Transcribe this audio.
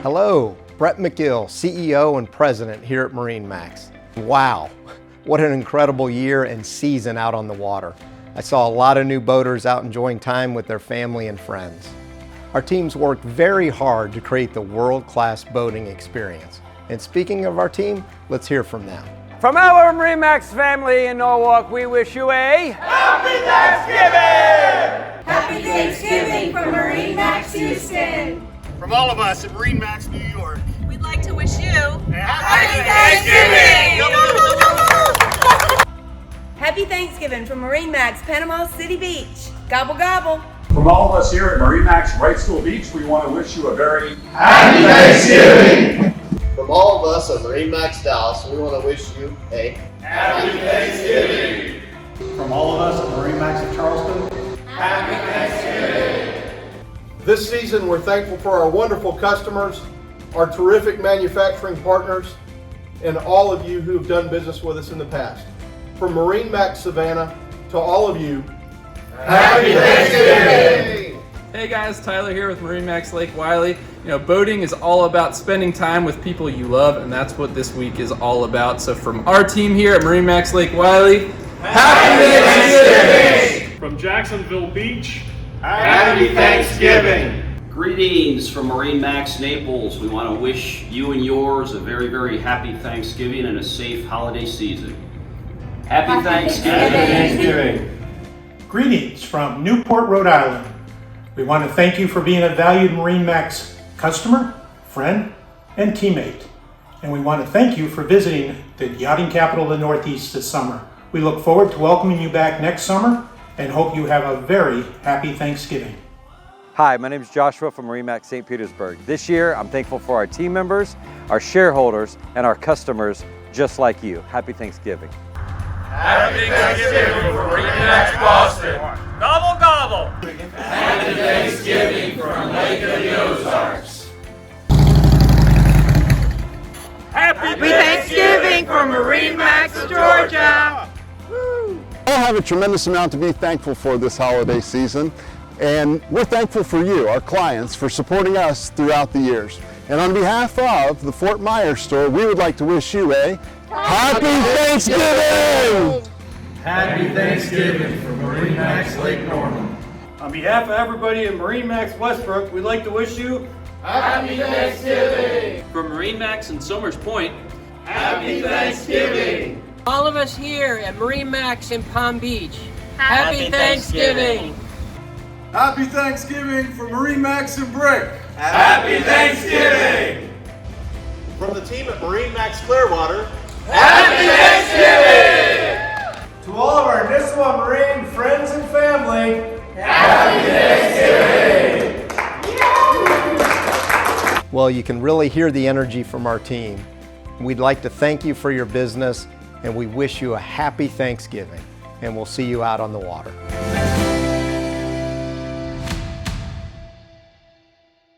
Hello, Brett McGill, CEO and President here at MarineMax. Wow, what an incredible year and season out on the water. I saw a lot of new boaters out enjoying time with their family and friends. Our teams worked very hard to create the world-class boating experience. And speaking of our team, let's hear from them. From our MarineMax family in Norwalk, we wish you a Happy Thanksgiving! Happy Thanksgiving from MarineMax Houston! From all of us at MarineMax New York, we'd like to wish you Happy Thanksgiving! Happy Thanksgiving from MarineMax Panama City Beach. Gobble gobble. From all of us here at MarineMax Wrightsville Beach, we want to wish you a very Happy Thanksgiving! From all of us at MarineMax Dallas, we want to wish you a Happy Thanksgiving! From all of us at MarineMax of Charleston, Happy Thanksgiving! This season, we're thankful for our wonderful customers, our terrific manufacturing partners, and all of you who have done business with us in the past. From MarineMax Savannah to all of you, Happy Thanksgiving! Hey guys, Tyler here with MarineMax Lake Wylie. You know, boating is all about spending time with people you love, and that's what this week is all about. So from our team here at MarineMax Lake Wylie, Happy Thanksgiving! From Jacksonville Beach, Happy Thanksgiving! Greetings from MarineMax Naples. We want to wish you and yours a very, very happy Thanksgiving and a safe holiday season. Happy Thanksgiving! Greetings from Newport, Rhode Island. We want to thank you for being a valued MarineMax customer, friend, and teammate. And we want to thank you for visiting the yachting capital of the Northeast this summer. We look forward to welcoming you back next summer and hope you have a very happy Thanksgiving. Hi, my name is Joshua from MarineMax St. Petersburg. This year, I'm thankful for our team members, our shareholders, and our customers just like you. Happy Thanksgiving. Happy Thanksgiving from MarineMax Boston! Gobble gobble! Happy Thanksgiving from Lake of the Ozarks! Happy Thanksgiving from MarineMax Georgia! I have a tremendous amount to be thankful for this holiday season, and we're thankful for you, our clients, for supporting us throughout the years. And on behalf of the Fort Myers store, we would like to wish you a Happy Thanksgiving! Happy Thanksgiving from MarineMax Lake Norman. on behalf of everybody at MarineMax Westbrook, we'd like to wish you Happy Thanksgiving! From MarineMax in Somers Point, Happy Thanksgiving! all of us here at MarineMax in Palm Beach. Happy Thanksgiving! Happy Thanksgiving from MarineMax and Brick! Happy Thanksgiving! From the team at MarineMax Clearwater, Happy Thanksgiving! To all of our Nisswa Marine friends and family, Happy Thanksgiving! Well, you can really hear the energy from our team. We'd like to thank you for your business, and we wish you a happy Thanksgiving, and we'll see you out on the water.